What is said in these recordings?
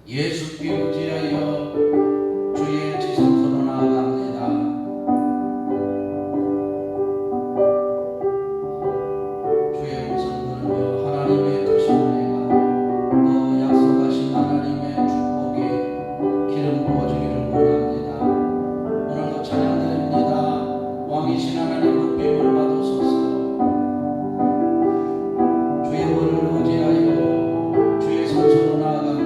예수께 의지하여 주의 지성소로 나아갑니다. 주의 음성 들으며 하나님의 뜻을 내가 또 약속하신 하나님의 축복이 기름 부어주기를 원합니다. 오늘도 찬양드립니다. 왕이신 하나님 높임을 받으소서. 주의 벌을 의지하여 주의 성소로 나아갑니다.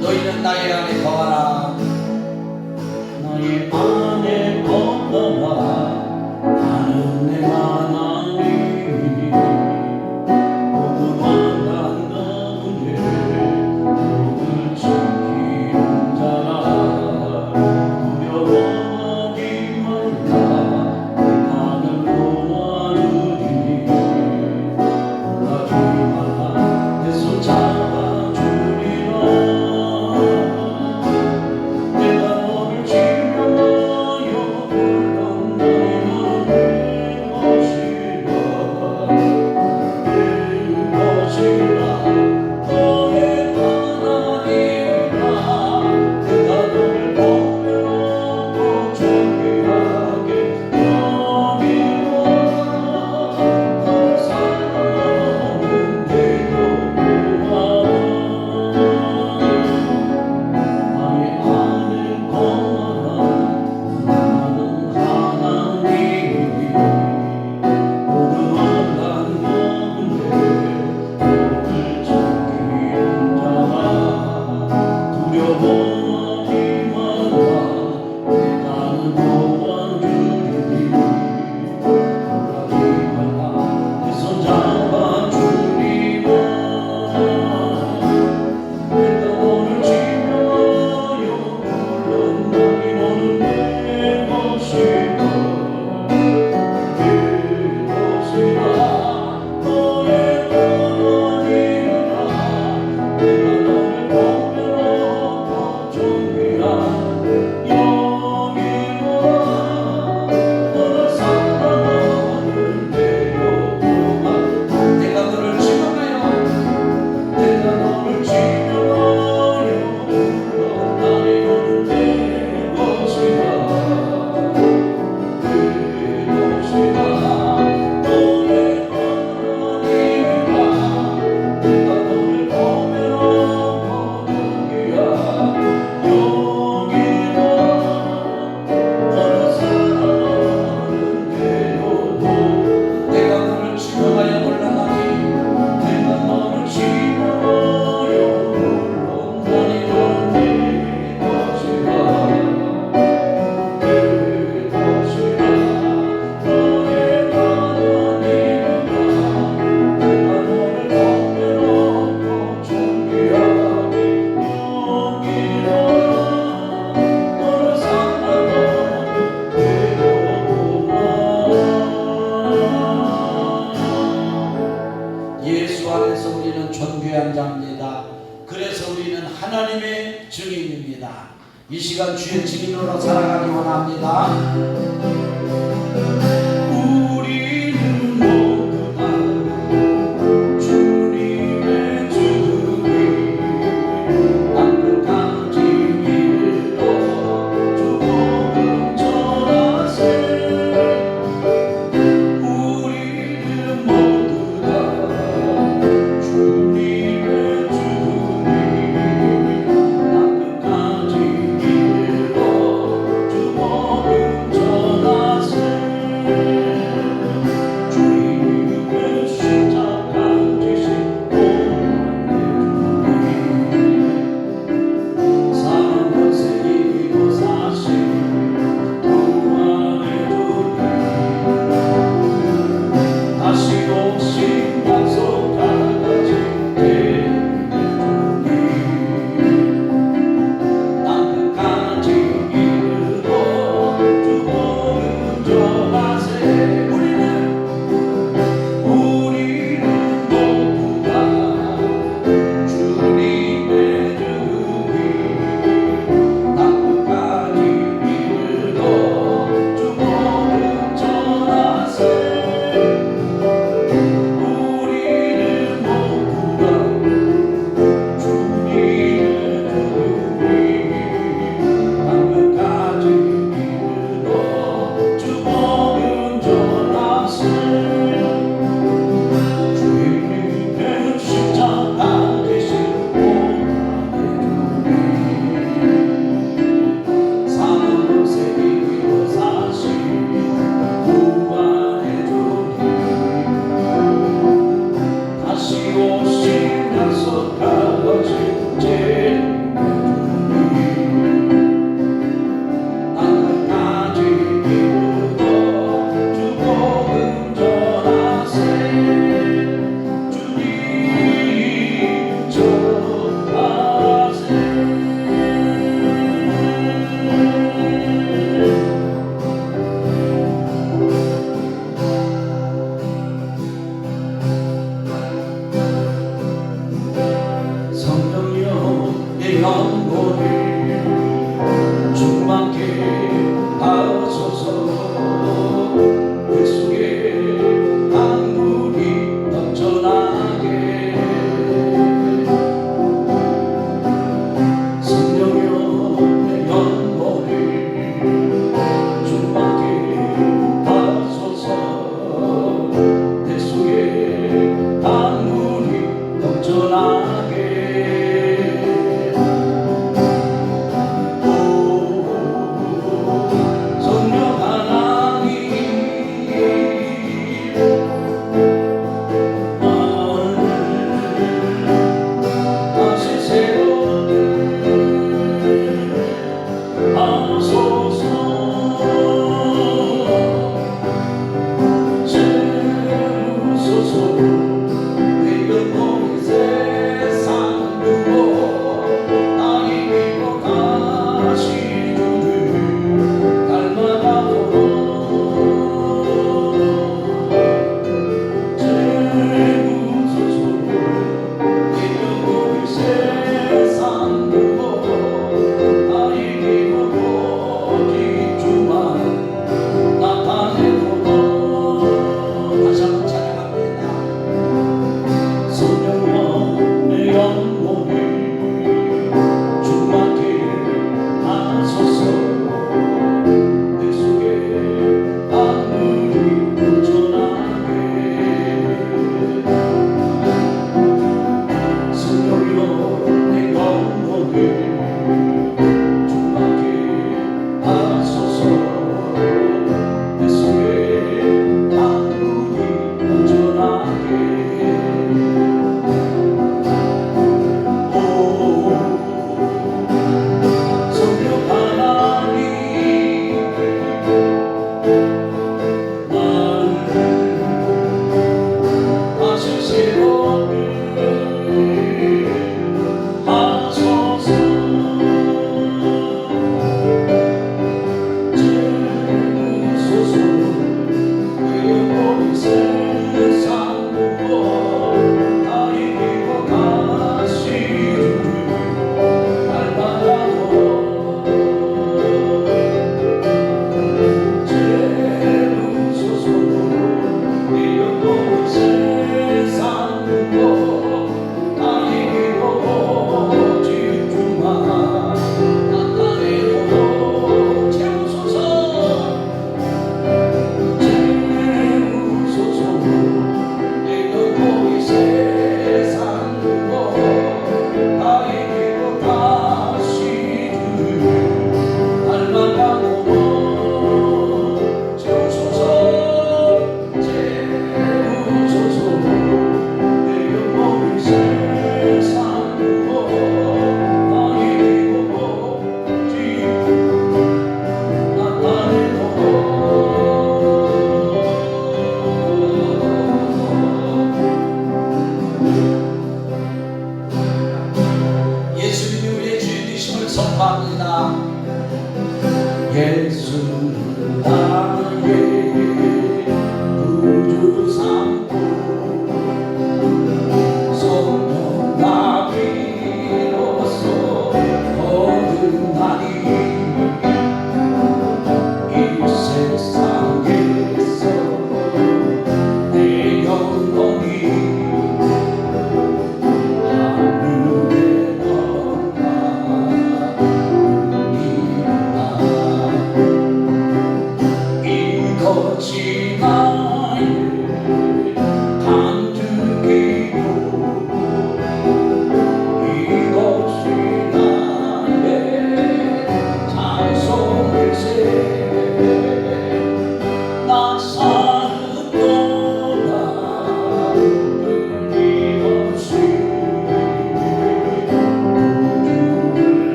너희는 나의 안에 거하라. 너희 안에 거하라. 나는 내 하나님이니 모두 만난다는 게 복을 지키는 자라. 두려워하지 말라. 나는 도와주리니 놀라지 말라. 내 손 잡아주리라. 그래서 우리는 하나님의 증인입니다. 이 시간 주의 증인으로 살아가기 원합니다. 우리는 모두 다 주님의 증인. 땅끝까지 밀어 주 복음 전하세. 우리는 모두 다 주님의 증인. 땅끝까지 밀어 주 복음 전하세.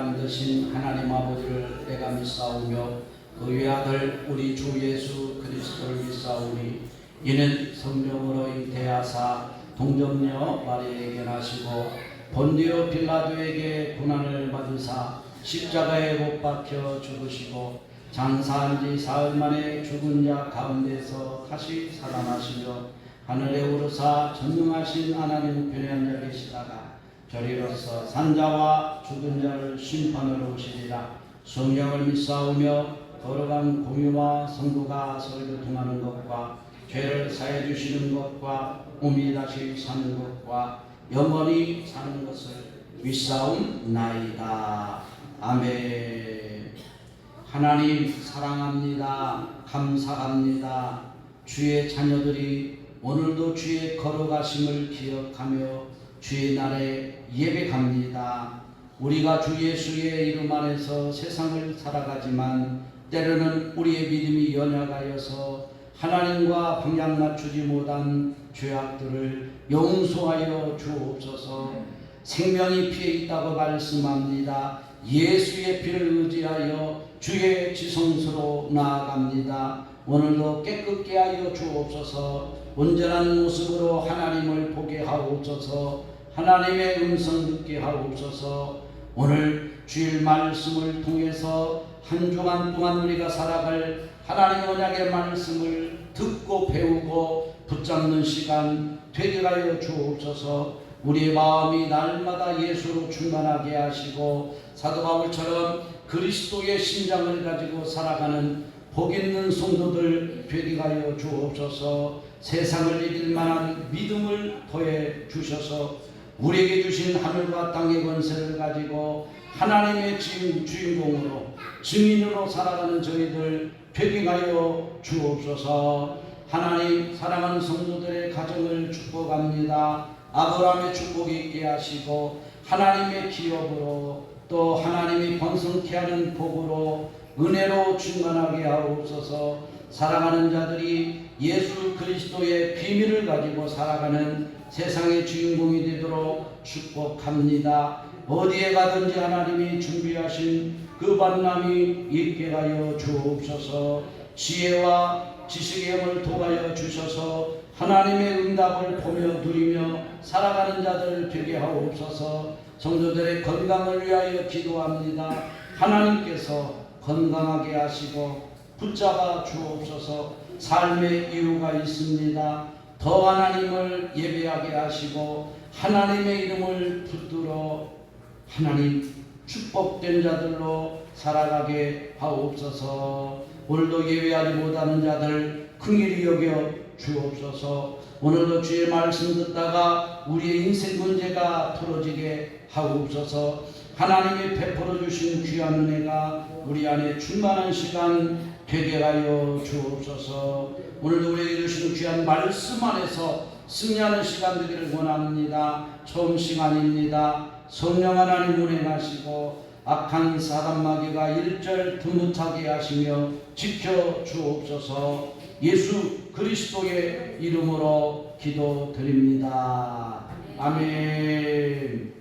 만드신 하나님 아버지를 내가 믿사오며 그 외아들 우리 주 예수 그리스도를 믿사오니 이는 성령으로 잉태하사 동정녀 마리아에게 나시고 본디오 빌라도에게 고난을 받으사 십자가에 못 박혀 죽으시고 장사한 지 사흘 만에 죽은 자 가운데서 다시 살아나시며 하늘에 오르사 전능하신 하나님 편에 앉아 계시다가 저리로서 산자와 죽은 자를 심판하러 오시리라. 성령을 믿사오며 거룩한 공유와 성도가 서로 교통하는 것과 죄를 사해 주시는 것과 몸이 다시 사는 것과 영원히 사는 것을 믿사옵나이다. 아멘. 하나님 사랑합니다. 감사합니다. 주의 자녀들이 오늘도 주의 걸어가심을 기억하며 주의 날에 예배합니다. 우리가 주 예수의 이름 안에서 세상을 살아가지만 때로는 우리의 믿음이 연약하여서 하나님과 방향 맞추지 못한 죄악들을 용서하여 주옵소서. 생명이 피해 있다고 말씀합니다. 예수의 피를 의지하여 주의 지성소로 나아갑니다. 오늘도 깨끗게 하여 주옵소서. 온전한 모습으로 하나님을 보게 하옵소서. 하나님의 음성 듣게 하옵소서. 오늘 주일 말씀을 통해서 한 주간 동안 우리가 살아갈 하나님 언약의 말씀을 듣고 배우고 붙잡는 시간 되게 하여 주옵소서. 우리의 마음이 날마다 예수로 충만하게 하시고 사도 바울처럼 그리스도의 심장을 가지고 살아가는 복 있는 성도들 되게 하여 주옵소서. 세상을 이길 만한 믿음을 더해 주셔서 우리에게 주신 하늘과 땅의 권세를 가지고 하나님의 주인공으로 증인으로 살아가는 저희들 되게 하여 주옵소서. 하나님, 사랑하는 성도들의 가정을 축복합니다. 아브라함의 축복이 있게 하시고 하나님의 기업으로 또 하나님이 번성케 하는 복으로 은혜로 충만하게 하옵소서. 사랑하는 자들이 예수 그리스도의 비밀을 가지고 살아가는 세상의 주인공이 되도록 축복합니다. 어디에 가든지 하나님이 준비하신 그 만남이 있게 하여 주옵소서. 지혜와 지식의 영을 도하여 주셔서 하나님의 응답을 보며 누리며 살아가는 자들 되게 하옵소서. 성도들의 건강을 위하여 기도합니다. 하나님께서 건강하게 하시고 붙잡아 주옵소서. 삶의 이유가 있습니다. 더 하나님을 예배하게 하시고 하나님의 이름을 붙들어 하나님 축복된 자들로 살아가게 하옵소서. 오늘도 예배하지 못하는 자들 긍휼히 여겨 주옵소서. 오늘도 주의 말씀 듣다가 우리의 인생 문제가 풀어지게 하옵소서. 하나님이 베풀어 주신 귀한 은혜가 우리 안에 충만한 시간 되게 하여 주옵소서. 오늘도 우리에게 주신 귀한 말씀 안에서 승리하는 시간 되기를 원합니다. 처음 시간입니다. 성령 하나님 운행하시고 악한 사단 마귀가 일절 드뭇하게 하시며 지켜 주옵소서. 예수 그리스도의 이름으로 기도드립니다. 아멘.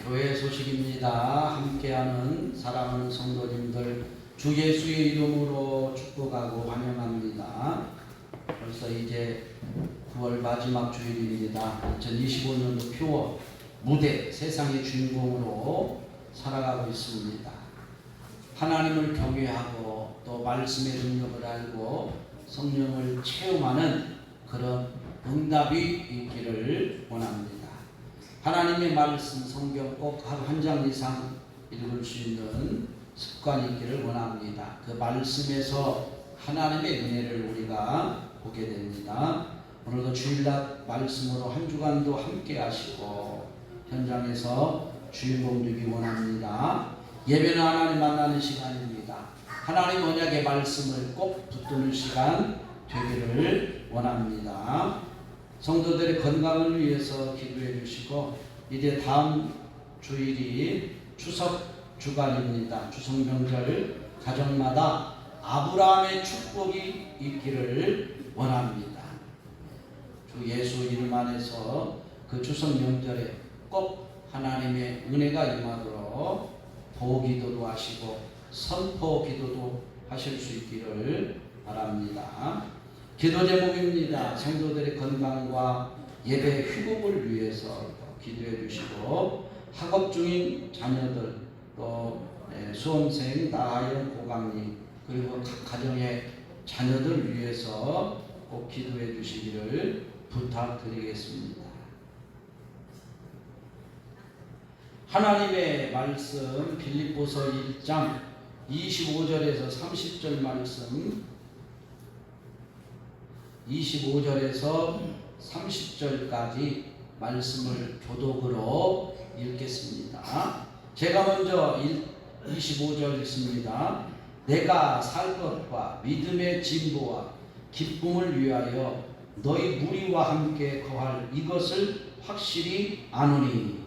교회 소식입니다. 함께하는 사랑하는 성도님들 주 예수의 이름으로 축복하고 환영합니다. 벌써 이제 9월 마지막 주일입니다. 2025년도 표어 무대 세상의 주인공으로 살아가고 있습니다. 하나님을 경외하고 또 말씀의 능력을 알고 성령을 체험하는 그런 응답이 있기를 원합니다. 하나님의 말씀 성경 꼭 한 장 이상 읽을 수 있는 습관이 있기를 원합니다. 그 말씀에서 하나님의 은혜를 우리가 보게 됩니다. 오늘도 주일날 말씀으로 한 주간도 함께 하시고 현장에서 주인공 되기 원합니다. 예배는 하나님 만나는 시간입니다. 하나님 언약의 말씀을 꼭 붙드는 시간 되기를 원합니다. 성도들의 건강을 위해서 기도해 주시고 이제 다음 주일이 추석 주간입니다. 추석 명절 가정마다 아브라함의 축복이 있기를 원합니다. 주 예수 이름 안에서 그 추석 명절에 꼭 하나님의 은혜가 임하도록 보기도도 하시고 선포 기도도 하실 수 있기를 바랍니다. 기도 제목입니다. 성도들의 건강과 예배 회복을 위해서 기도해 주시고 학업 중인 자녀들 또 수험생 나아연 고강님 그리고 각 가정의 자녀들 위해서 꼭 기도해 주시기를 부탁드리겠습니다. 하나님의 말씀 빌립보서 1장 25절에서 30절 말씀, 25절에서 30절까지 말씀을 교독으로 읽겠습니다. 제가 먼저 25절 읽습니다. 내가 살 것과 믿음의 진보와 기쁨을 위하여 너희 무리와 함께 거할 이것을 확실히 아노니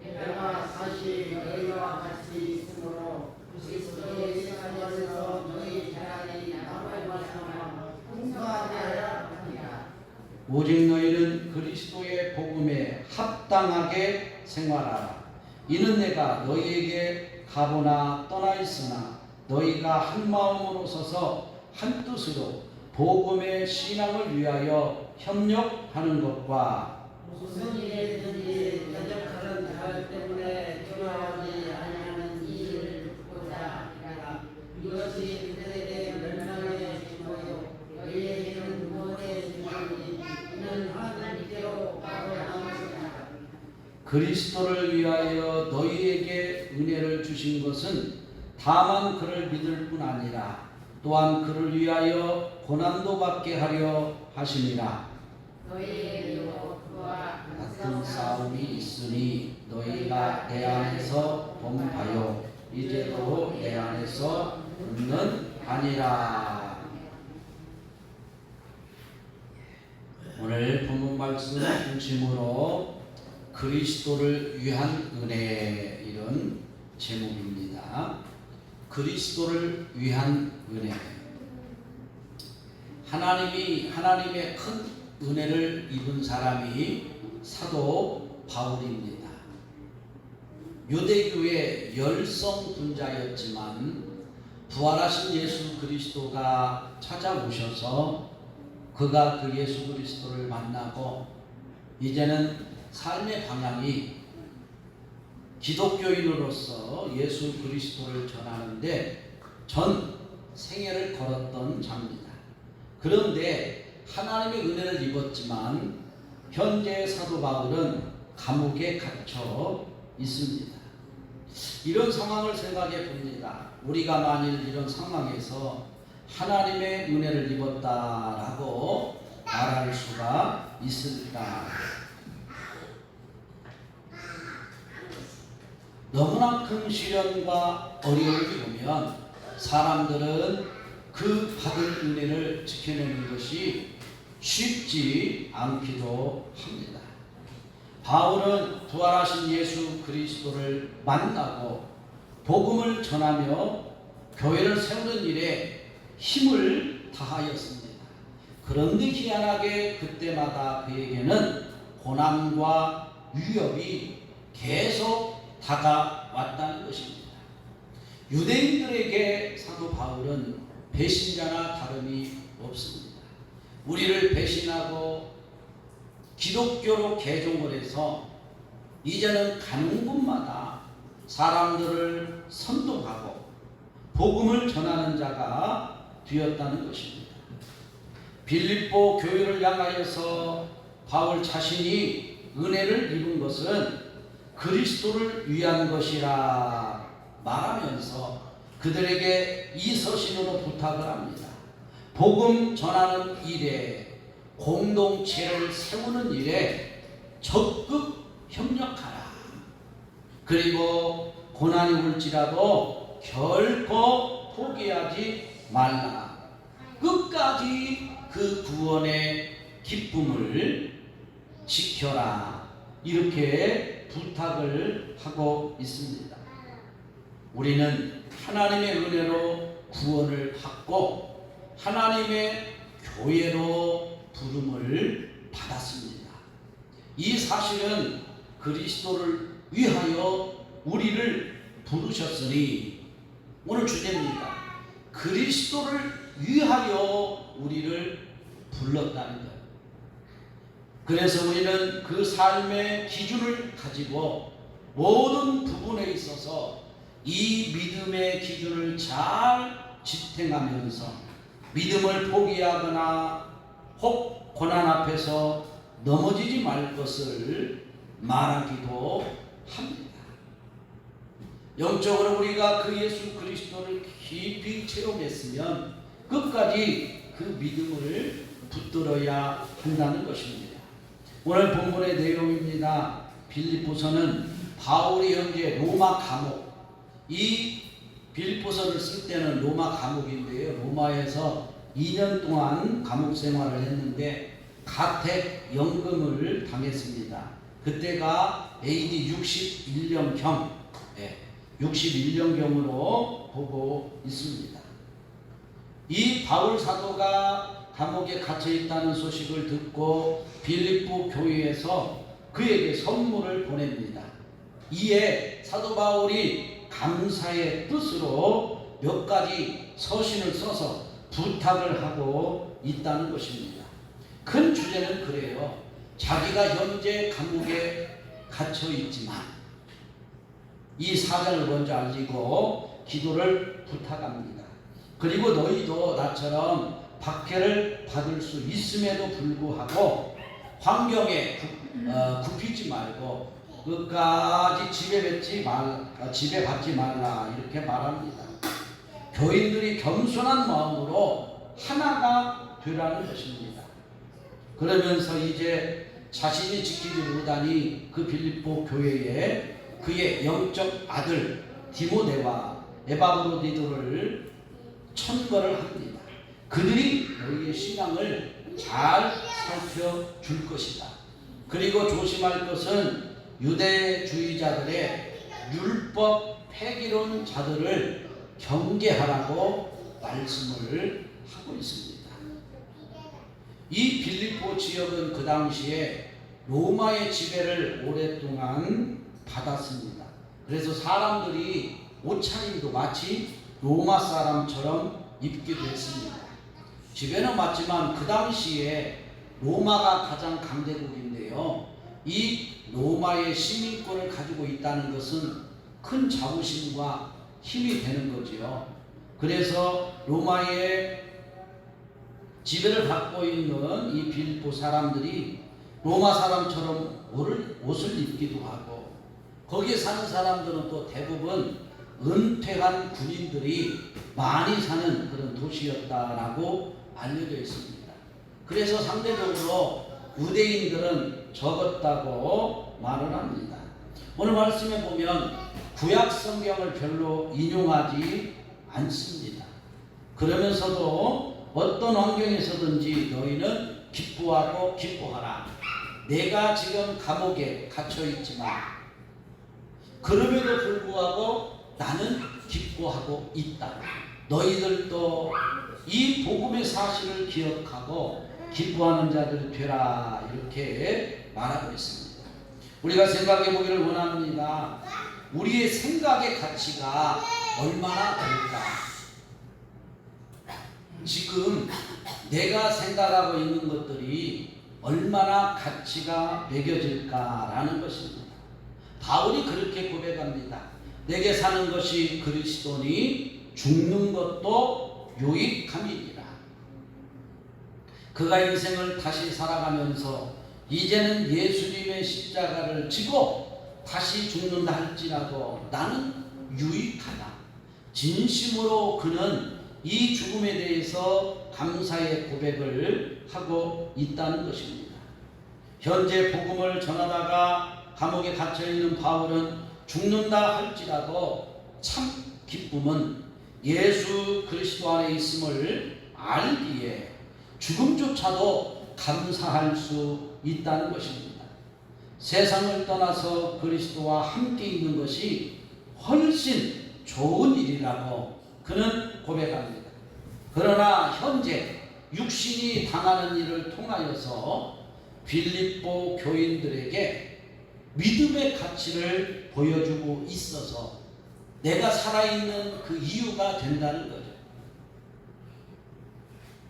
내가 사실 너희와 같이 있으므로 그리스도의 생활에서 너희 자랑이 나를 말씀하며 풍성하게 하려 합니다. 오직 너희는 그리스도의 복음에 합당하게 생활하라. 이는 내가 너희에게 가보나 떠나 있으나 너희가 한 마음으로 서서 한 뜻으로 복음의 신앙을 위하여 협력하는 것과 무슨 일이든지 대적하는 자들 때문에 두려워하지 아니하는 이 일을 듣고자 하라. 이것이 그들에게 멸망의 증거요 너희에게는 무엇의 증거니 이는 하나님께로 바로 나오시다. 그리스도를 위하여 너희에게 은혜를 주신 것은 다만 그를 믿을 뿐 아니라 또한 그를 위하여 고난도 받게 하려 하심이라. 너희에게도 그와 같은 싸움이 있으니 너희가 내 안에서 범하여 이제도 내 안에서 붙는 아니라. 오늘 본문 말씀 중심으로 그리스도를 위한 은혜, 이런 제목입니다. 그리스도를 위한 은혜. 하나님의 큰 은혜를 입은 사람이 사도 바울입니다. 유대교의 열성 분자였지만 부활하신 예수 그리스도가 찾아오셔서 그가 그 예수 그리스도를 만나고 이제는 삶의 방향이 기독교인으로서 예수 그리스도를 전하는데 전 생애를 걸었던 자입니다. 그런데 하나님의 은혜를 입었지만 현재 사도 바울은 감옥에 갇혀 있습니다. 이런 상황을 생각해 봅니다. 우리가 만일 이런 상황에서 하나님의 은혜를 입었다라고 말할 수가 있을까? 너무나 큰 시련과 어려움이 오면 사람들은 그 받은 은혜를 지켜내는 것이 쉽지 않기도 합니다. 바울은 부활하신 예수 그리스도를 만나고 복음을 전하며 교회를 세우는 일에 힘을 다하였습니다. 그런데 희한하게 그때마다 그에게는 고난과 위협이 계속 다가왔다는 것입니다. 유대인들에게 사도 바울은 배신자나 다름이 없습니다. 우리를 배신하고 기독교로 개종을 해서 이제는 가는 곳마다 사람들을 선동하고 복음을 전하는 자가 되었다는 것입니다. 빌립보 교회를 향하여서 바울 자신이 은혜를 입은 것은 그리스도를 위한 것이라 말하면서 그들에게 이 서신으로 부탁을 합니다. 복음 전하는 일에, 공동체를 세우는 일에 적극 협력하라. 그리고 고난이 올지라도 결코 포기하지 말라. 끝까지 그 구원의 기쁨을 지켜라. 이렇게 부탁을 하고 있습니다. 우리는 하나님의 은혜로 구원을 받고 하나님의 교회로 부름을 받았습니다. 이 사실은 그리스도를 위하여 우리를 부르셨으니 오늘 주제입니다. 그리스도를 위하여 우리를 불렀다는 것. 그래서 우리는 그 삶의 기준을 가지고 모든 부분에 있어서 이 믿음의 기준을 잘 지탱하면서 믿음을 포기하거나 혹 고난 앞에서 넘어지지 말 것을 말하기도 합니다. 영적으로 우리가 그 예수 그리스도를 깊이 체험했으면 끝까지 그 믿음을 붙들어야 한다는 것입니다. 오늘 본문의 내용입니다. 빌립보서는 바울이 현재 로마 감옥, 이 빌립보서를 쓸 때는 로마 감옥인데요. 로마에서 2년 동안 감옥 생활을 했는데 가택 연금을 당했습니다. 그때가 AD 61년경, 61년경으로 보고 있습니다. 이 바울 사도가 감옥에 갇혀 있다는 소식을 듣고 빌립보 교회에서 그에게 선물을 보냅니다. 이에 사도 바울이 감사의 뜻으로 몇 가지 서신을 써서 부탁을 하고 있다는 것입니다. 큰 주제는 그래요. 자기가 현재 감옥에 갇혀 있지만 이 사정을 먼저 알리고 기도를 부탁합니다. 그리고 너희도 나처럼 박해를 받을 수 있음에도 불구하고 환경에 굽히지 말고 끝까지 지배받지 말라 이렇게 말합니다. 교인들이 겸손한 마음으로 하나가 되라는 것입니다. 그러면서 이제 자신이 지키지 못하니 그 빌립보 교회에 그의 영적 아들 디모데와 에바브로디도를 천거를 합니다. 그들이 너희의 신앙을 잘 살펴줄 것이다. 그리고 조심할 것은 유대주의자들의 율법 폐기론 자들을 경계하라고 말씀을 하고 있습니다. 이 빌립보 지역은 그 당시에 로마의 지배를 오랫동안 받았습니다. 그래서 사람들이 옷차림도 마치 로마 사람처럼 입기도 했습니다. 지배는 맞지만 그 당시에 로마가 가장 강대국인데요. 이 로마의 시민권을 가지고 있다는 것은 큰 자부심과 힘이 되는 거지요. 그래서 로마의 지배를 받고 있는 이 빌립보 사람들이 로마 사람처럼 옷을 입기도 하고 거기에 사는 사람들은 또 대부분 은퇴한 군인들이 많이 사는 그런 도시였다라고 알려져 있습니다. 그래서 상대적으로 유대인들은 적었다고 말을 합니다. 오늘 말씀에 보면 구약 성경을 별로 인용하지 않습니다. 그러면서도 어떤 환경에서든지 너희는 기뻐하고 기뻐하라. 내가 지금 감옥에 갇혀 있지만 그럼에도 불구하고 나는 기뻐하고 있다. 너희들도 이 복음의 사실을 기억하고 기뻐하는 자들이 되라 이렇게 말하고 있습니다. 우리가 생각해 보기를 원합니다. 우리의 생각의 가치가 얼마나 될까? 지금 내가 생각하고 있는 것들이 얼마나 가치가 매겨질까라는 것입니다. 바울이 그렇게 고백합니다. 내게 사는 것이 그리스도니 죽는 것도 유익함이니라. 그가 인생을 다시 살아가면서 이제는 예수님의 십자가를 지고 다시 죽는다 할지라도 나는 유익하다. 진심으로 그는 이 죽음에 대해서 감사의 고백을 하고 있다는 것입니다. 현재 복음을 전하다가 감옥에 갇혀있는 바울은 죽는다 할지라도 참 기쁨은 예수 그리스도 안에 있음을 알기에 죽음조차도 감사할 수 있다는 것입니다. 세상을 떠나서 그리스도와 함께 있는 것이 훨씬 좋은 일이라고 그는 고백합니다. 그러나 현재 육신이 당하는 일을 통하여서 빌립보 교인들에게 믿음의 가치를 보여주고 있어서 내가 살아있는 그 이유가 된다는 거죠.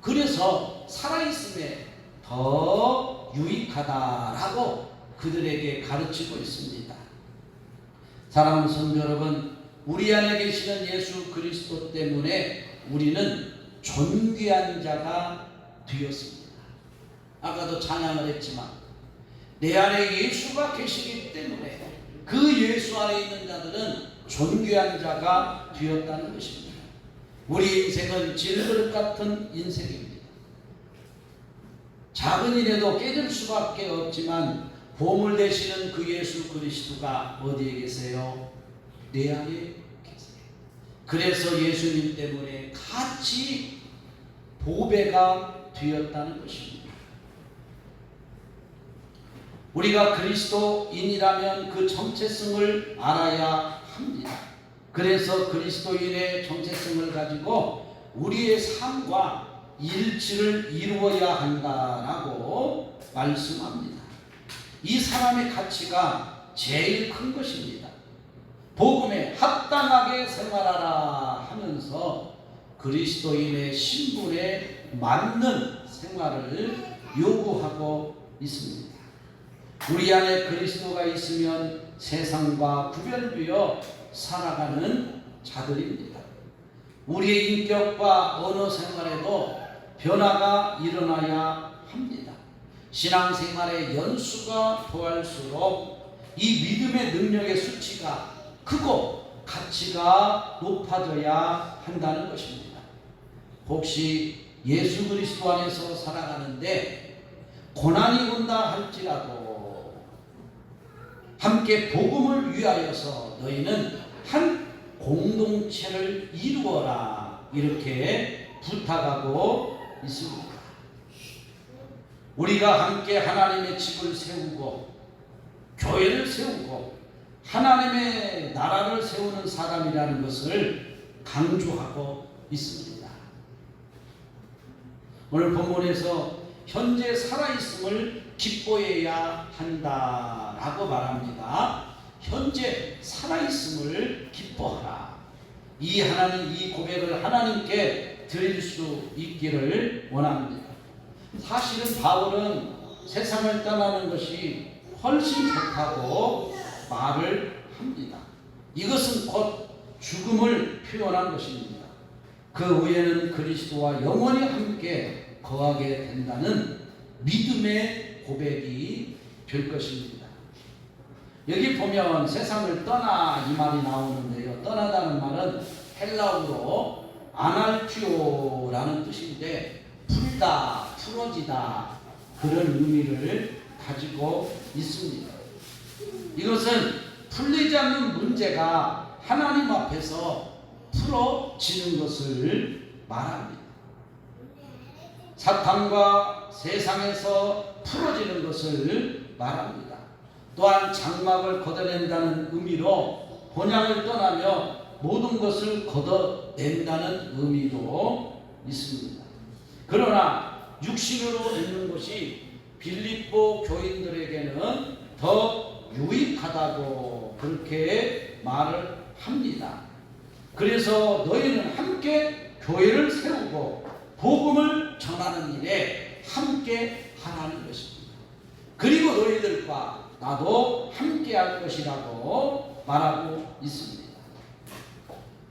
그래서 살아있음에 더 유익하다라고 그들에게 가르치고 있습니다. 사랑하는 성도 여러분, 우리 안에 계시는 예수 그리스도 때문에 우리는 존귀한 자가 되었습니다. 아까도 찬양을 했지만 내 안에 예수가 계시기 때문에 그 예수 안에 있는 자들은 존귀한 자가 되었다는 것입니다. 우리 인생은 질그릇 같은 인생입니다. 작은 일에도 깨질 수밖에 없지만 보물 되시는 그 예수 그리스도가 어디에 계세요? 내 안에 계세요. 그래서 예수님 때문에 같이 보배가 되었다는 것입니다. 우리가 그리스도인이라면 그 정체성을 알아야 합니다. 그래서 그리스도인의 정체성을 가지고 우리의 삶과 일치를 이루어야 한다라고 말씀합니다. 이 사람의 가치가 제일 큰 것입니다. 복음에 합당하게 생활하라 하면서 그리스도인의 신분에 맞는 생활을 요구하고 있습니다. 우리 안에 그리스도가 있으면 세상과 구별되어 살아가는 자들입니다. 우리의 인격과 언어 생활에도 변화가 일어나야 합니다. 신앙생활의 연수가 더할수록 이 믿음의 능력의 수치가 크고 가치가 높아져야 한다는 것입니다. 혹시 예수 그리스도 안에서 살아가는데 고난이 온다 할지라도 함께 복음을 위하여서 너희는 한 공동체를 이루어라 이렇게 부탁하고 있습니다. 우리가 함께 하나님의 집을 세우고 교회를 세우고 하나님의 나라를 세우는 사람이라는 것을 강조하고 있습니다. 오늘 본문에서 현재 살아있음을 기뻐해야 한다라고 말합니다. 현재 살아있음을 기뻐하라. 이 고백을 하나님께 드릴 수 있기를 원합니다. 사실은 바울은 세상을 떠나는 것이 훨씬 좋다고 말을 합니다. 이것은 곧 죽음을 표현한 것입니다. 그 후에는 그리스도와 영원히 함께 거하게 된다는 믿음의 고백이 될 것입니다. 여기 보면 세상을 떠나 이 말이 나오는데요. 떠나다는 말은 헬라어로 아날티오라는 뜻인데 풀다, 풀어지다 그런 의미를 가지고 있습니다. 이것은 풀리지 않는 문제가 하나님 앞에서 풀어지는 것을 말합니다. 사탄과 세상에서 풀어지는 것을 말합니다. 또한 장막을 걷어낸다는 의미로 본향을 떠나며 모든 것을 걷어낸다는 의미도 있습니다. 그러나 육신으로 있는 것이 빌립보 교인들에게는 더 유익하다고 그렇게 말을 합니다. 그래서 너희는 함께 교회를 세우고 복음을 전하는 일에 함께 하라는 것입니다. 그리고 너희들과 나도 함께 할 것이라고 말하고 있습니다.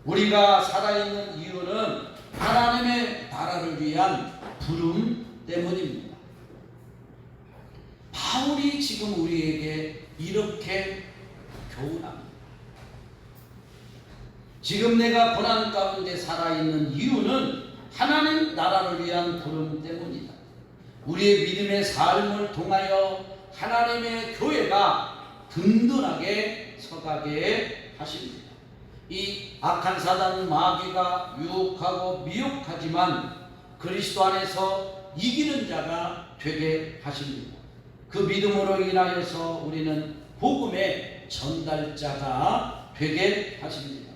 우리가 살아있는 이유는 하나님의 나라를 위한 부름 때문입니다. 바울이 지금 우리에게 이렇게 교훈합니다. 지금 내가 고난 가운데 살아있는 이유는 하나님 나라를 위한 부름 때문이다. 우리의 믿음의 삶을 통하여 하나님의 교회가 든든하게 서가게 하십니다. 이 악한 사단 마귀가 유혹하고 미혹하지만 그리스도 안에서 이기는 자가 되게 하십니다. 그 믿음으로 인하여서 우리는 복음의 전달자가 되게 하십니다.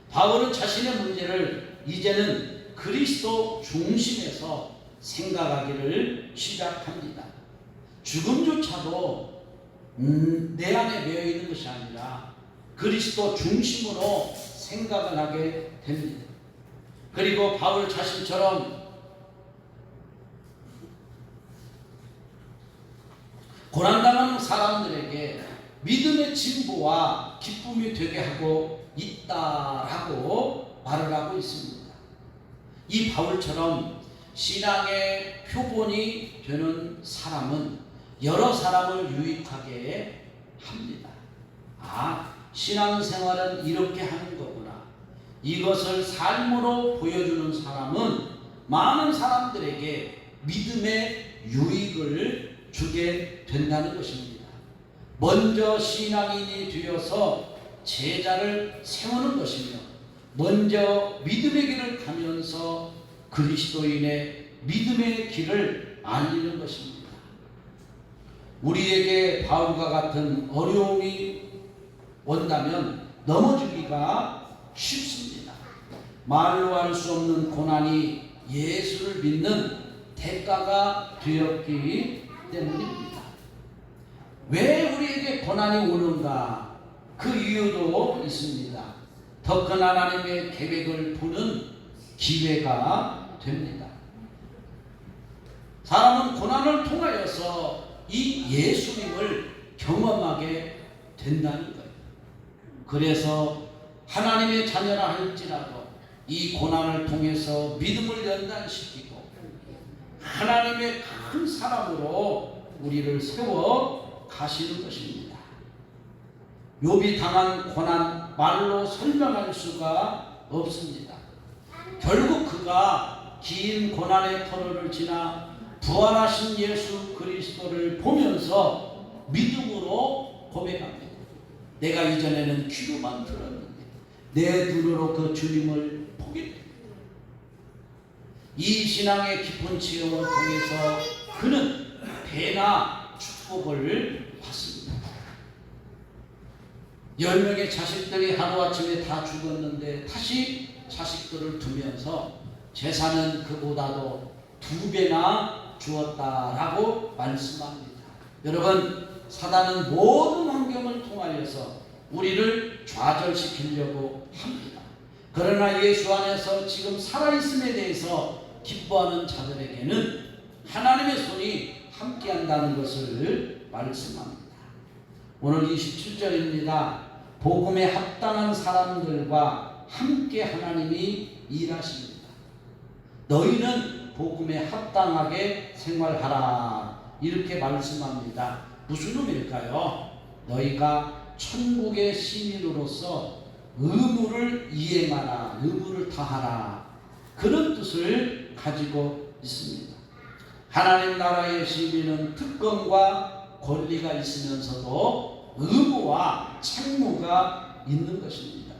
바울은 자신의 문제를 이제는 그리스도 중심에서 생각하기를 시작합니다. 죽음조차도 내 안에 매여 있는 것이 아니라 그리스도 중심으로 생각을 하게 됩니다. 그리고 바울 자신처럼 고난당하는 사람들에게 믿음의 진보와 기쁨이 되게 하고 있다라고 말을 하고 있습니다. 이 바울처럼 신앙의 표본이 되는 사람은 여러 사람을 유익하게 합니다. 신앙생활은 이렇게 하는 거구나. 이것을 삶으로 보여주는 사람은 많은 사람들에게 믿음의 유익을 주게 된다는 것입니다. 먼저 신앙인이 되어서 제자를 세우는 것이며, 먼저 믿음의 길을 가면서 그리스도인의 믿음의 길을 알리는 것입니다. 우리에게 바울과 같은 어려움이 온다면 넘어지기가 쉽습니다. 말로 할 수 없는 고난이 예수를 믿는 대가가 되었기 때문입니다. 왜 우리에게 고난이 오는가? 그 이유도 있습니다. 더 큰 하나님의 계획을 보는 기회가 됩니다. 사람은 고난을 통하여서 이 예수님을 경험하게 된다는 거예요. 그래서 하나님의 자녀라 할지라도 이 고난을 통해서 믿음을 연단시키고 하나님의 큰 사람으로 우리를 세워 가시는 것입니다. 욥이 당한 고난 말로 설명할 수가 없습니다. 결국 그가 긴 고난의 터널을 지나 부활하신 예수 그리스도를 보면서 믿음으로 고백합니다. 내가 이전에는 귀로만 들었는데 내 눈으로 그 주님을 보게 됩니다. 이 신앙의 깊은 체험을 통해서 그는 배나 축복을 받습니다. 10명의 자식들이 하루아침에 다 죽었는데 다시 자식들을 두면서 재산은 그보다도 2배나 주었다라고 말씀합니다. 여러분, 사단은 모든 환경을 통하여서 우리를 좌절시키려고 합니다. 그러나 예수 안에서 지금 살아있음에 대해서 기뻐하는 자들에게는 하나님의 손이 함께한다는 것을 말씀합니다. 오늘 27절입니다. 복음에 합당한 사람들과 함께 하나님이 일하십니다. 너희는 복음에 합당하게 생활하라, 이렇게 말씀합니다. 무슨 의미일까요? 너희가 천국의 시민으로서 의무를 이행하라, 의무를 다하라, 그런 뜻을 가지고 있습니다. 하나님 나라의 시민은 특권과 권리가 있으면서도 의무와 책무가 있는 것입니다.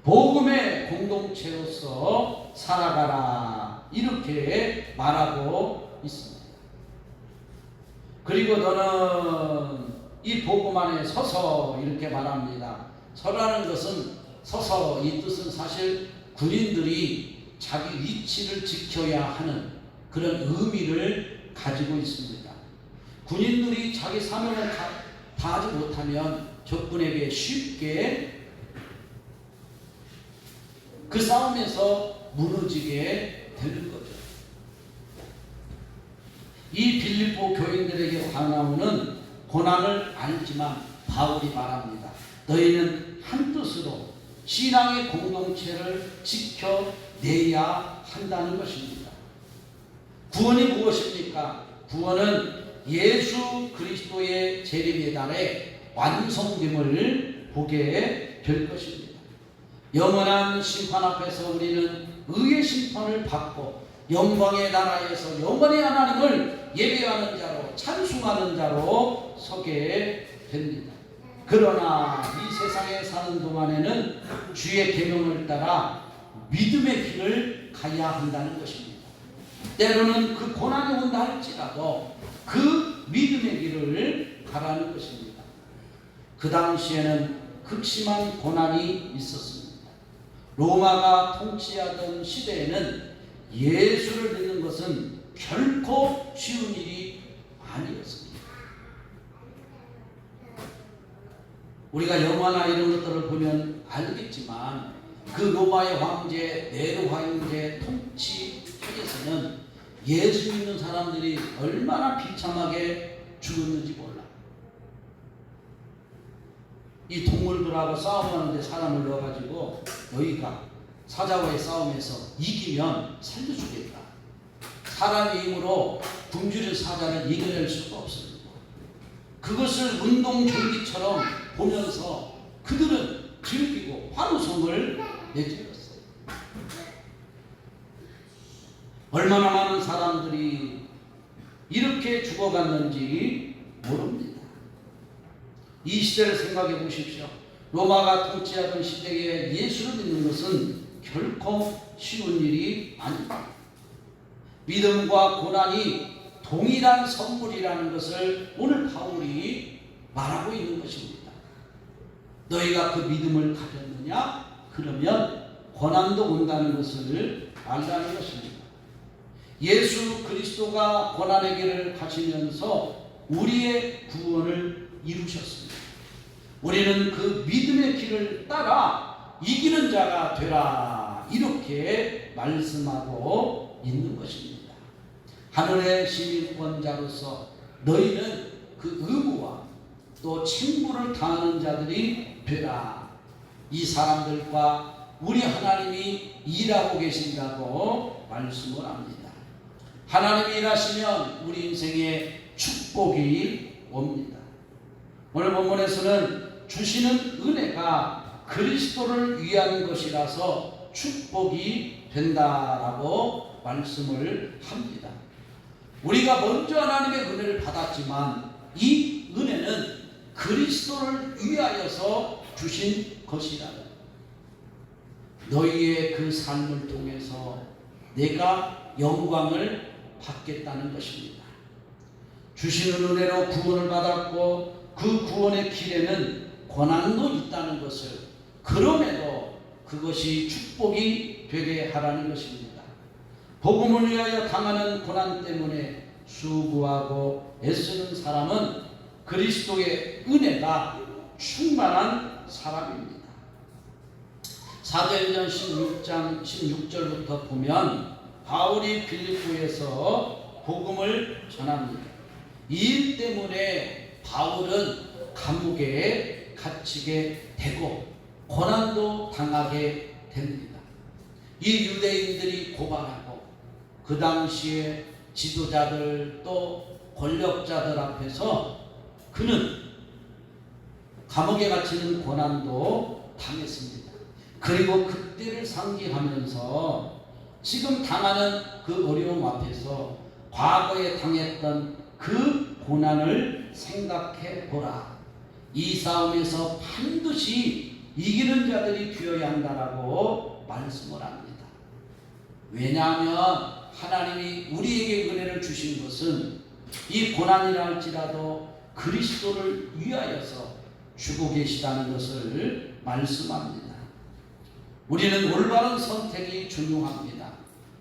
복음의 공동체로서 살아가라, 이렇게 말하고 있습니다. 그리고 너는 이 복음 안에 서서, 이렇게 말합니다. 서라는 것은, 서서, 이 뜻은 사실 군인들이 자기 위치를 지켜야 하는 그런 의미를 가지고 있습니다. 군인들이 자기 사명을 다하지 못하면 적군에게 쉽게 그 싸움에서 무너지게 되는 거죠. 이 빌립보 교인들에게 다가오는 고난을 알지만 바울이 말합니다. 너희는 한 뜻으로 신앙의 공동체를 지켜내야 한다는 것입니다. 구원이 무엇입니까? 구원은 예수 그리스도의 재림의 완성됨을 보게 될 것입니다. 영원한 심판 앞에서 우리는 의의 심판을 받고 영광의 나라에서 영원히 하나님을 예배하는 자로, 찬송하는 자로 서게 됩니다. 그러나 이 세상에 사는 동안에는 주의 계명을 따라 믿음의 길을 가야 한다는 것입니다. 때로는 그 고난이 온다 할지라도 그 믿음의 길을 가라는 것입니다. 그 당시에는 극심한 고난이 있었습니다. 로마가 통치하던 시대에는 예수를 믿는 것은 결코 쉬운 일이 아니었습니다. 우리가 영화나 이런 것들을 보면 알겠지만 그 로마의 황제, 네로 황제 통치 속에서는 예수 믿는 사람들이 얼마나 비참하게 죽었는지 몰라. 이 동물들하고 싸움하는데 사람을 넣어가지고 너희가 사자와의 싸움에서 이기면 살려주겠다. 사람의 힘으로 굶주린 사자를 이겨낼 수가 없습니다. 그것을 운동경기처럼 보면서 그들은 즐기고 환호성을 내질렀어요. 얼마나 많은 사람들이 이렇게 죽어갔는지 모릅니다. 이 시대를 생각해 보십시오. 로마가 통치하던 시대에 예수를 믿는 것은 결코 쉬운 일이 아닙니다. 믿음과 고난이 동일한 선물이라는 것을 오늘 바울이 말하고 있는 것입니다. 너희가 그 믿음을 가졌느냐? 그러면 고난도 온다는 것을 알라는 것입니다. 예수 그리스도가 고난의 길을 가시면서 우리의 구원을 이루셨습니다. 우리는 그 믿음의 길을 따라 이기는 자가 되라, 이렇게 말씀하고 있는 것입니다. 하늘의 시민권자로서 너희는 그 의무와 또 책무를 다하는 자들이 되라. 이 사람들과 우리 하나님이 일하고 계신다고 말씀을 합니다. 하나님이 일하시면 우리 인생에 축복이 옵니다. 오늘 본문에서는 주시는 은혜가 그리스도를 위한 것이라서 축복이 된다라고 말씀을 합니다. 우리가 먼저 하나님의 은혜를 받았지만 이 은혜는 그리스도를 위하여서 주신 것이라. 너희의 그 삶을 통해서 내가 영광을 받겠다는 것입니다. 주시는 은혜로 구원을 받았고 그 구원의 길에는 고난도 있다는 것을, 그럼에도 그것이 축복이 되게 하라는 것입니다. 복음을 위하여 당하는 고난 때문에 수고하고 애쓰는 사람은 그리스도의 은혜가 충만한 사람입니다. 사도행전 16장 16절부터 보면 바울이 빌립보에서 복음을 전합니다. 이 일 때문에 바울은 감옥에 갇히게 되고 고난도 당하게 됩니다. 이 유대인들이 고발하고 그 당시에 지도자들 또 권력자들 앞에서 그는 감옥에 갇히는 고난도 당했습니다. 그리고 그때를 상기하면서 지금 당하는 그 어려움 앞에서 과거에 당했던 그 고난을 생각해 보라. 이 싸움에서 반드시 이기는 자들이 되어야 한다라고 말씀을 합니다. 왜냐하면 하나님이 우리에게 은혜를 주신 것은 이 고난이라 할지라도 그리스도를 위하여서 주고 계시다는 것을 말씀합니다. 우리는 올바른 선택이 중요합니다.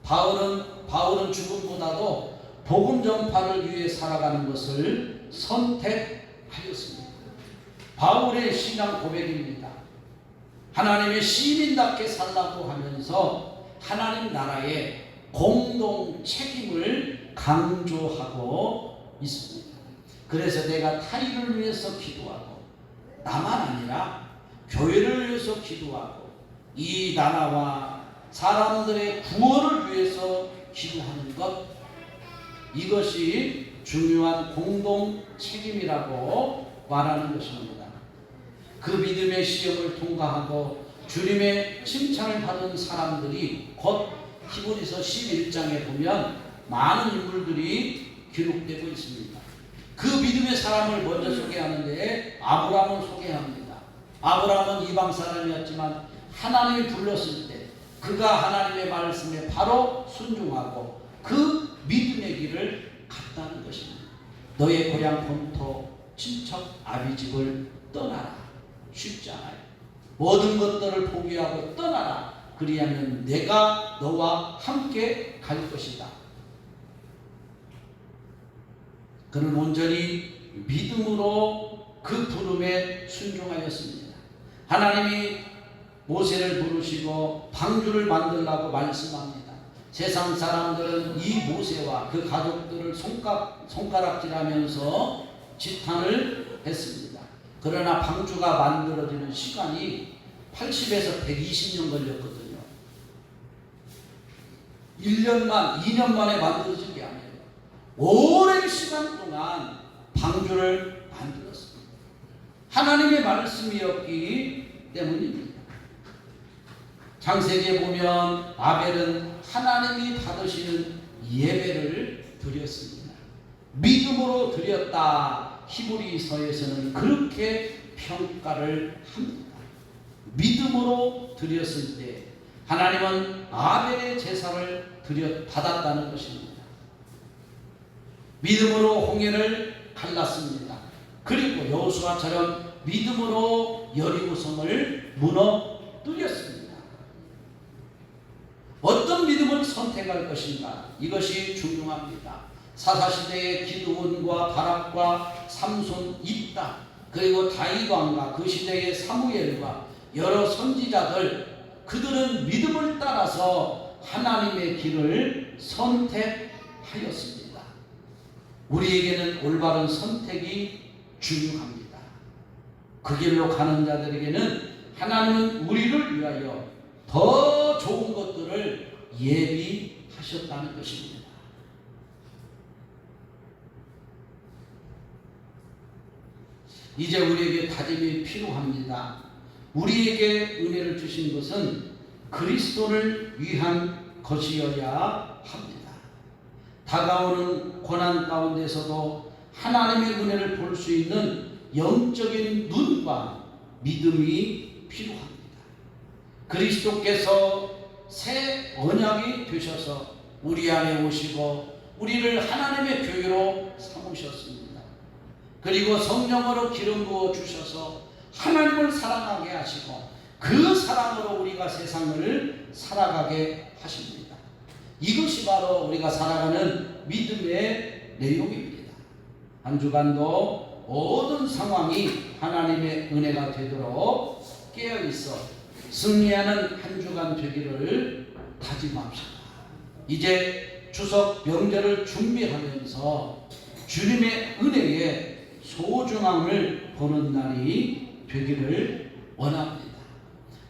바울은 죽음보다도 복음 전파를 위해 살아가는 것을 선택하였습니다. 바울의 신앙 고백입니다. 하나님의 시민답게 살라고 하면서 하나님 나라의 공동 책임을 강조하고 있습니다. 그래서 내가 타인을 위해서 기도하고 나만 아니라 교회를 위해서 기도하고 이 나라와 사람들의 구원을 위해서 기도하는 것, 이것이 중요한 공동 책임이라고 말하는 것입니다. 그 믿음의 시험을 통과하고 주님의 칭찬을 받은 사람들이 곧 히브리서 11장에 보면 많은 인물들이 기록되고 있습니다. 그 믿음의 사람을 먼저 소개하는데 아브라함을 소개합니다. 아브라함은 이방 사람이었지만 하나님이 불렀을 때 그가 하나님의 말씀에 바로 순종하고 그 믿음의 길을 갔다는 것입니다. 너의 고향 본토 친척 아비집을 떠나라. 쉽지 않아요. 모든 것들을 포기하고 떠나라. 그리하면 내가 너와 함께 갈 것이다. 그는 온전히 믿음으로 그 부름에 순종하였습니다. 하나님이 모세를 부르시고 방주를 만들라고 말씀합니다. 세상 사람들은 이 모세와 그 가족들을 손가락질하면서 지탄을 했습니다. 그러나 방주가 만들어지는 시간이 80에서 120년 걸렸거든요. 1년만, 2년 만에 만들어진 게 아니에요. 오랜 시간 동안 방주를 만들었습니다. 하나님의 말씀이었기 때문입니다. 창세기에 보면 아벨은 하나님이 받으시는 예배를 드렸습니다. 믿음으로 드렸다. 히브리서에서는 그렇게 평가를 합니다. 믿음으로 드렸을 때 하나님은 아벨의 제사를 받았다는 것입니다. 믿음으로 홍해를 갈랐습니다. 그리고 여호수아처럼 믿음으로 여리고성을 무너뜨렸습니다. 어떤 믿음을 선택할 것인가? 이것이 중요합니다. 사사시대의 기드온과 바락과 삼손, 입다, 그리고 다윗왕과 그 시대의 사무엘과 여러 선지자들, 그들은 믿음을 따라서 하나님의 길을 선택하였습니다. 우리에게는 올바른 선택이 중요합니다. 그 길로 가는 자들에게는 하나님은 우리를 위하여 더 좋은 것들을 예비하셨다는 것입니다. 이제 우리에게 다짐이 필요합니다. 우리에게 은혜를 주신 것은 그리스도를 위한 것이어야 합니다. 다가오는 고난 가운데서도 하나님의 은혜를 볼 수 있는 영적인 눈과 믿음이 필요합니다. 그리스도께서 새 언약이 되셔서 우리 안에 오시고 우리를 하나님의 교회로 삼으셨습니다. 그리고 성령으로 기름 부어 주셔서 하나님을 사랑하게 하시고 그 사랑으로 우리가 세상을 살아가게 하십니다. 이것이 바로 우리가 살아가는 믿음의 내용입니다. 한 주간도 모든 상황이 하나님의 은혜가 되도록 깨어있어 승리하는 한 주간 되기를 다짐합시다. 이제 추석 명절을 준비하면서 주님의 은혜에 소중함을 보는 날이 되기를 원합니다.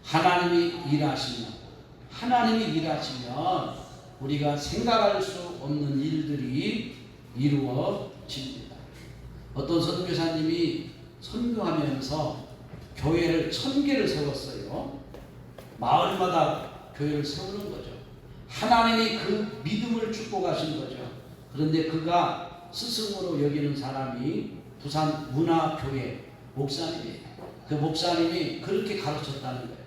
하나님이 일하시면 우리가 생각할 수 없는 일들이 이루어집니다. 어떤 선교사님이 선교하면서 교회를 1000개를 세웠어요. 마을마다 교회를 세우는 거죠. 하나님이 그 믿음을 축복하신 거죠. 그런데 그가 스승으로 여기는 사람이 부산 문화교회 목사님이에요. 그 목사님이 그렇게 가르쳤다는 거예요.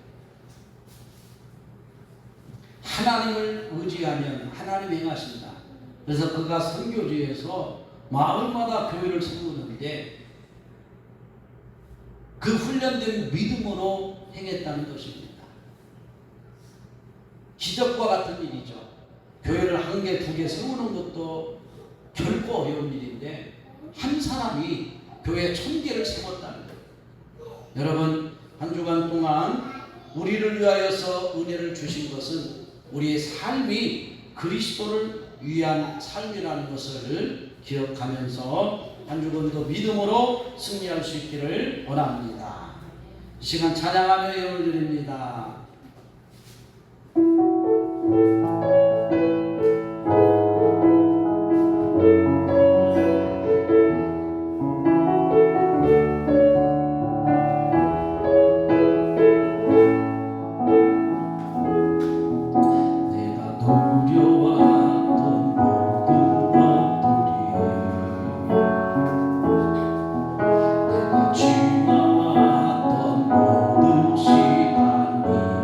하나님을 의지하면 하나님 행하신다. 그래서 그가 선교지에서 마을마다 교회를 세우는데 그 훈련된 믿음으로 행했다는 것입니다. 기적과 같은 일이죠. 교회를 1개, 2개 세우는 것도 결코 어려운 일인데 한 사람이 교회 1000개를 세웠다는 거예요. 여러분, 한 주간 동안 우리를 위하여서 은혜를 주신 것은 우리의 삶이 그리스도를 위한 삶이라는 것을 기억하면서 한 주간도 믿음으로 승리할 수 있기를 원합니다. 이 시간 찬양하며 예언을 드립니다. 지나왔던 모든 시간이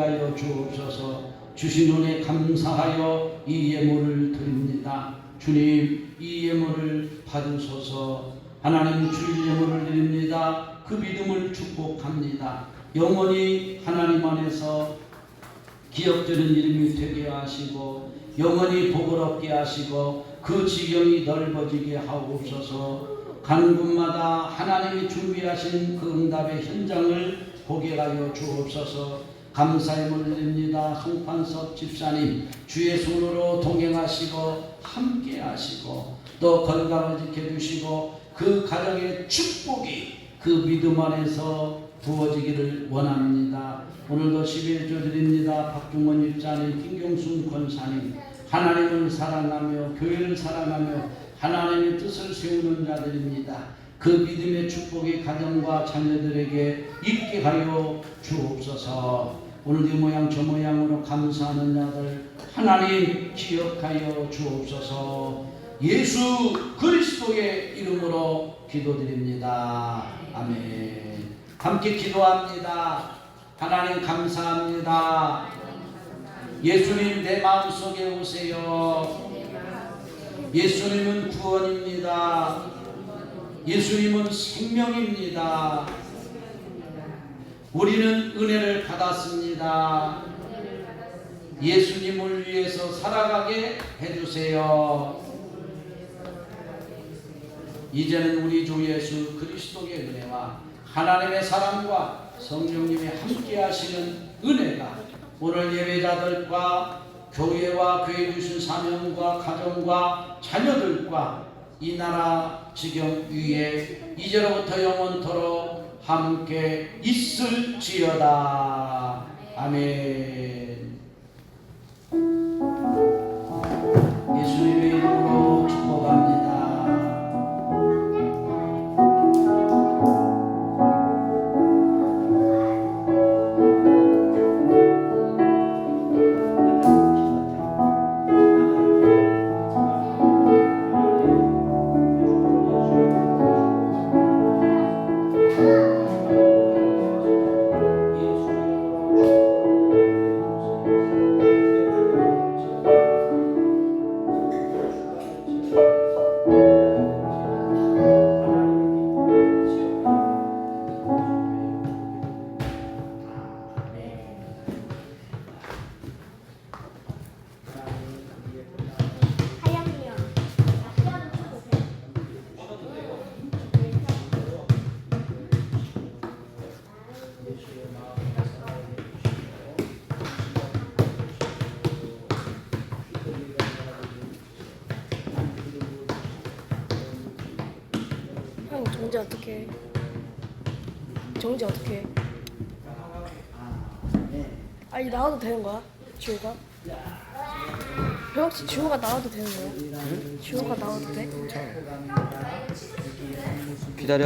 하여 주옵소서. 주신 은혜 감사하여 이 예물을 드립니다. 주님, 이 예물을 받으소서. 하나님 주일 예물을 드립니다. 그 믿음을 축복합니다. 영원히 하나님 안에서 기억되는 이름이 되게 하시고 영원히 복을 얻게 하시고 그 지경이 넓어지게 하옵소서. 가는 곳마다 하나님이 준비하신 그 응답의 현장을 보게 하여 주옵소서. 감사의 물을 드립니다. 송판섭 집사님 주의 손으로 동행하시고 함께 하시고 또 건강을 지켜주시고 그 가정의 축복이 그 믿음 안에서 부어지기를 원합니다. 오늘도 11조 드립니다. 박중원 집사님, 김경순 권사님, 하나님을 사랑하며 교회를 사랑하며 하나님의 뜻을 세우는 자들입니다. 그 믿음의 축복이 가정과 자녀들에게 있게 하여 주옵소서. 오늘 이 모양 저 모양으로 감사하는 자들 하나님 기억하여 주옵소서. 예수 그리스도의 이름으로 기도드립니다. 아멘. 함께 기도합니다. 하나님 감사합니다. 예수님 내 마음속에 오세요. 예수님은 구원입니다. 예수님은 생명입니다. 우리는 은혜를 받았습니다. 예수님을 위해서 살아가게 해주세요. 이제는 우리 주 예수 그리스도의 은혜와 하나님의 사랑과 성령님이 함께 하시는 은혜가 오늘 예배자들과 교회와 교회 주신 사명과 가정과 자녀들과 이 나라 지경 위에 이제로부터 영원토록 함께 있을지어다. 아멘. 예수님의 이름으로 축복합니다. 형 정지 어떻게 해? 정지 어떻게 해? 아니 나와도 되는 거야? 지호가? 형 혹시 지호가 나와도 되는 거야? 지호가 나와도 돼? 기다려.